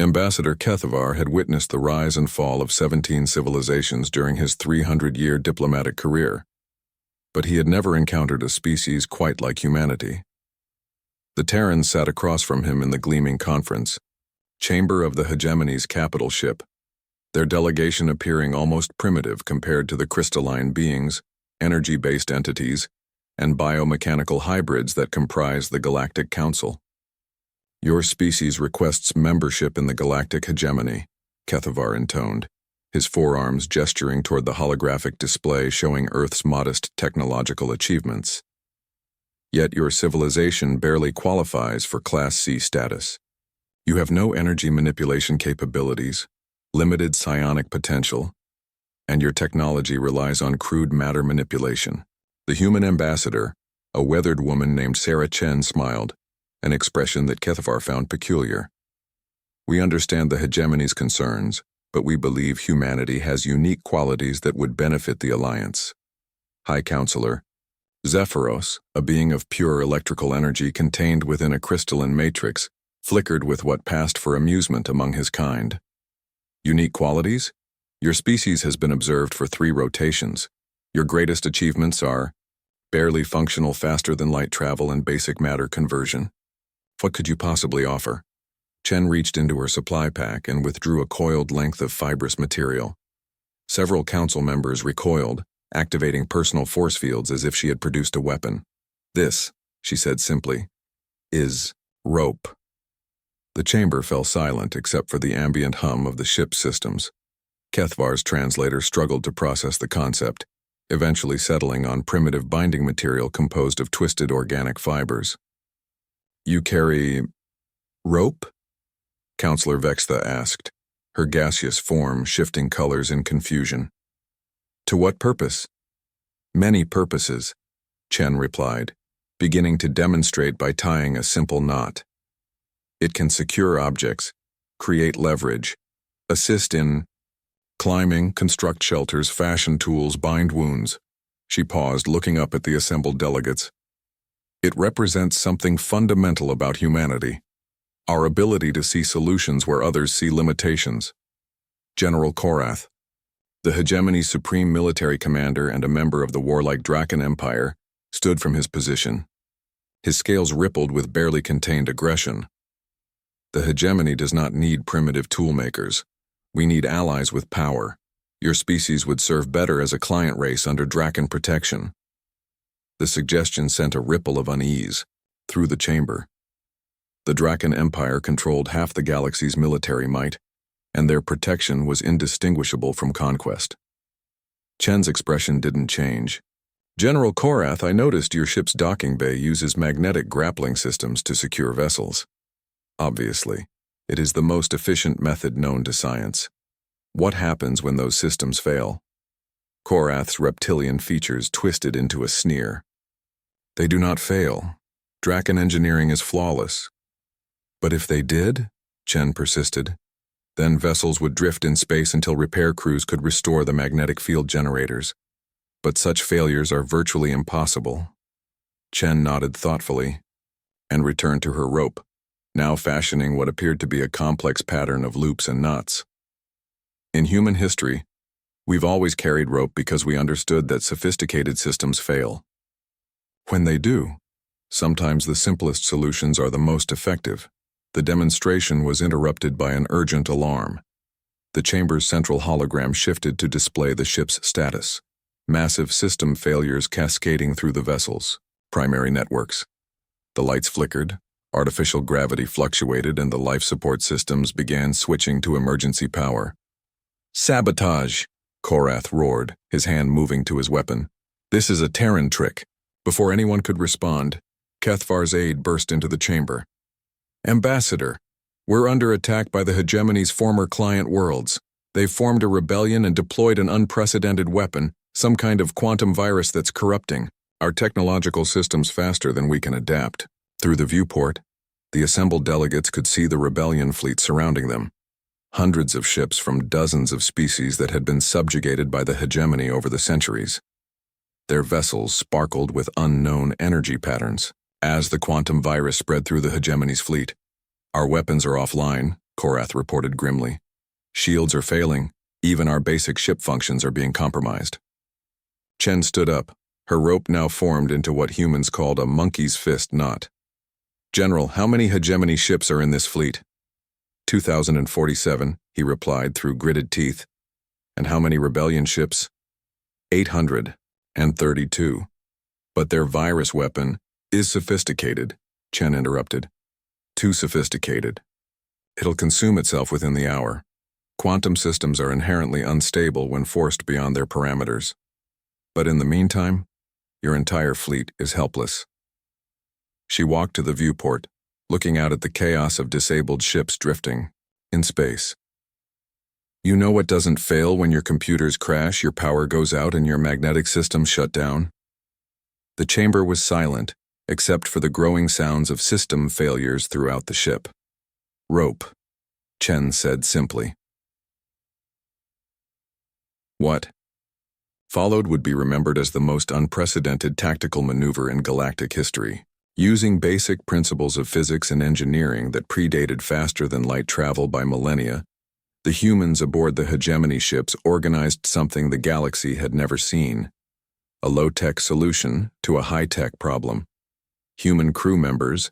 Ambassador Kethavar had witnessed the rise and fall of 17 civilizations during his 300-year diplomatic career, but he had never encountered a species quite like humanity. The Terrans sat across from him in the gleaming conference chamber of the hegemony's capital ship, their delegation appearing almost primitive compared to the crystalline beings, energy-based entities, and biomechanical hybrids that comprise the Galactic Council. "Your species requests membership in the Galactic Hegemony," Kethavar intoned, his forearms gesturing toward the holographic display showing Earth's modest technological achievements. "Yet your civilization barely qualifies for Class C status. You have no energy manipulation capabilities, limited psionic potential, and your technology relies on crude matter manipulation." The human ambassador, a weathered woman named Sarah Chen, smiled, an expression that Kethavar found peculiar. "We understand the hegemony's concerns, but we believe humanity has unique qualities that would benefit the Alliance. High Counselor, Zephyros, a being of pure electrical energy contained within a crystalline matrix, flickered with what passed for amusement among his kind. Unique qualities? Your species has been observed for 3 rotations. Your greatest achievements are barely functional faster-than-light travel and basic matter conversion. What could you possibly offer?" Chen reached into her supply pack and withdrew a coiled length of fibrous material. Several council members recoiled, activating personal force fields as if she had produced a weapon. "This," she said simply, "is rope." The chamber fell silent except for the ambient hum of the ship's systems. Kethavar's translator struggled to process the concept, eventually settling on primitive binding material composed of twisted organic fibers. "You carry rope?" Counselor Vextha asked, her gaseous form shifting colors in confusion. "To what purpose?" "Many purposes," Chen replied, beginning to demonstrate by tying a simple knot. "It can secure objects, create leverage, assist in climbing, construct shelters, fashion tools, bind wounds." She paused, looking up at the assembled delegates. "It represents something fundamental about humanity, our ability to see solutions where others see limitations." General Korath, the hegemony's supreme military commander and a member of the warlike Draken Empire, stood from his position. His scales rippled with barely contained aggression. "The hegemony does not need primitive toolmakers. We need allies with power. Your species would serve better as a client race under Draken protection." The suggestion sent a ripple of unease through the chamber. The Draken Empire controlled half the galaxy's military might, and their protection was indistinguishable from conquest. Chen's expression didn't change. "General Korath, I noticed your ship's docking bay uses magnetic grappling systems to secure vessels. Obviously, it is the most efficient method known to science. What happens when those systems fail?" Korath's reptilian features twisted into a sneer. "They do not fail. Draken engineering is flawless." "But if they did?" Chen persisted. "Then vessels would drift in space until repair crews could restore the magnetic field generators. But such failures are virtually impossible." Chen nodded thoughtfully and returned to her rope, now fashioning what appeared to be a complex pattern of loops and knots. "In human history, we've always carried rope because we understood that sophisticated systems fail. When they do, sometimes the simplest solutions are the most effective." The demonstration was interrupted by an urgent alarm. The chamber's central hologram shifted to display the ship's status. Massive system failures cascading through the vessel's primary networks. The lights flickered, artificial gravity fluctuated, and the life support systems began switching to emergency power. "Sabotage!" Korath roared, his hand moving to his weapon. "This is a Terran trick." Before anyone could respond, Kethavar's aide burst into the chamber. "Ambassador, we're under attack by the hegemony's former client worlds. They've formed a rebellion and deployed an unprecedented weapon, some kind of quantum virus that's corrupting our technological systems faster than we can adapt." Through the viewport, the assembled delegates could see the rebellion fleet surrounding them. Hundreds of ships from dozens of species that had been subjugated by the hegemony over the centuries. Their vessels sparkled with unknown energy patterns. As the quantum virus spread through the hegemony's fleet, "Our weapons are offline," Korath reported grimly. Shields are failing. Even our basic ship functions are being compromised. Chen stood up, her rope now formed into what humans called a monkey's fist knot. General, how many hegemony ships are in this fleet? 2,047, he replied through gritted teeth. And how many rebellion ships? 832. But their virus weapon is sophisticated, Chen interrupted. Too sophisticated. It'll consume itself within the hour. Quantum systems are inherently unstable when forced beyond their parameters. But in the meantime, your entire fleet is helpless. She walked to the viewport, looking out at the chaos of disabled ships drifting in space. You know what doesn't fail when your computers crash, your power goes out, and your magnetic systems shut down? The chamber was silent, except for the growing sounds of system failures throughout the ship. Rope, Chen said simply. What followed would be remembered as the most unprecedented tactical maneuver in galactic history. Using basic principles of physics and engineering that predated faster than light travel by millennia, the humans aboard the hegemony ships organized something the galaxy had never seen. A low-tech solution to a high-tech problem. Human crew members,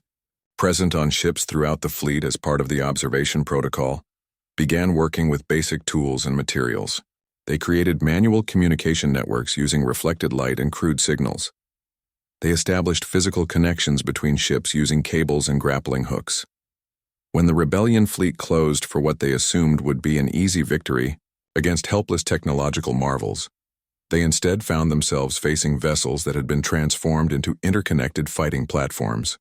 present on ships throughout the fleet as part of the observation protocol, began working with basic tools and materials. They created manual communication networks using reflected light and crude signals. They established physical connections between ships using cables and grappling hooks. When the rebellion fleet closed for what they assumed would be an easy victory against helpless technological marvels, they instead found themselves facing vessels that had been transformed into interconnected fighting platforms.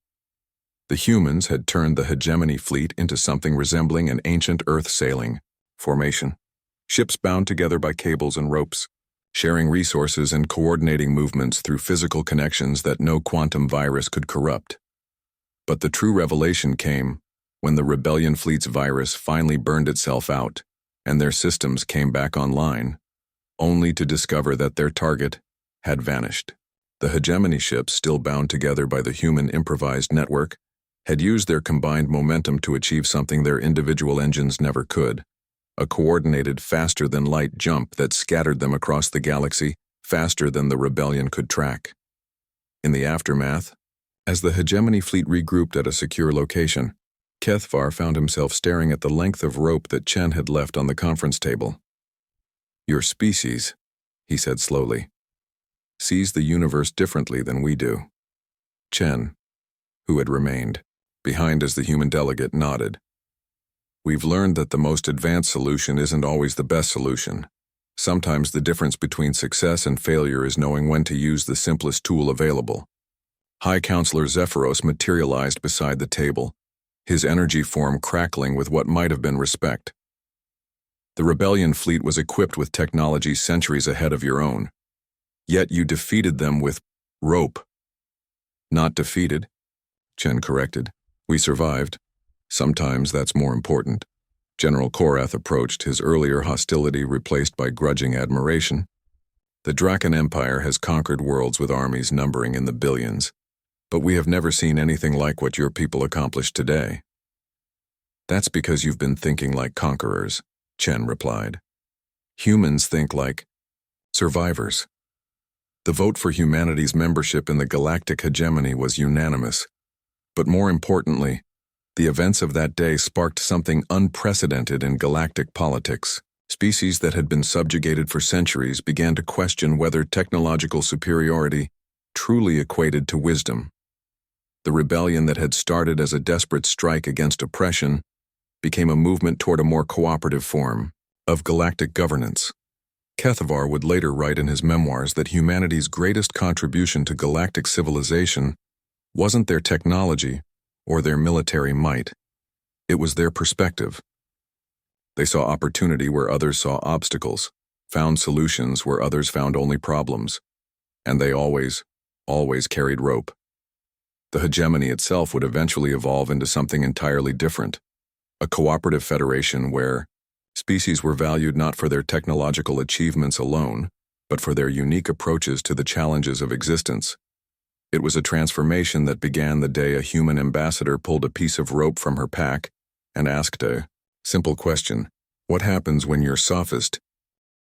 The humans had turned the hegemony fleet into something resembling an ancient Earth sailing formation. Ships bound together by cables and ropes, sharing resources and coordinating movements through physical connections that no quantum virus could corrupt. But the true revelation came when the rebellion fleet's virus finally burned itself out and their systems came back online, only to discover that their target had vanished. The hegemony ships, still bound together by the human improvised network, had used their combined momentum to achieve something their individual engines never could. A coordinated faster-than-light jump that scattered them across the galaxy faster than the rebellion could track. In the aftermath, as the hegemony fleet regrouped at a secure location, Kethvar found himself staring at the length of rope that Chen had left on the conference table. Your species, he said slowly, sees the universe differently than we do. Chen, who had remained behind as the human delegate, nodded. We've learned that the most advanced solution isn't always the best solution. Sometimes the difference between success and failure is knowing when to use the simplest tool available. High Counselor Zephyros materialized beside the table, his energy form crackling with what might have been respect. The rebellion fleet was equipped with technology centuries ahead of your own. Yet you defeated them with rope. Not defeated, Chen corrected. We survived. Sometimes that's more important. General Korath approached, his earlier hostility replaced by grudging admiration. The Draken Empire has conquered worlds with armies numbering in the billions, but we have never seen anything like what your people accomplished today. That's because you've been thinking like conquerors, Chen replied. Humans think like survivors. The vote for humanity's membership in the galactic hegemony was unanimous, but more importantly, the events of that day sparked something unprecedented in galactic politics. Species that had been subjugated for centuries began to question whether technological superiority truly equated to wisdom. The rebellion that had started as a desperate strike against oppression became a movement toward a more cooperative form of galactic governance. Kethvar would later write in his memoirs that humanity's greatest contribution to galactic civilization wasn't their technology or their military might. It was their perspective. They saw opportunity where others saw obstacles, found solutions where others found only problems, and they always carried rope. The hegemony itself would eventually evolve into something entirely different, a cooperative federation where species were valued not for their technological achievements alone, but for their unique approaches to the challenges of existence. It was a transformation that began the day a human ambassador pulled a piece of rope from her pack and asked a Simple question. What happens when your sophist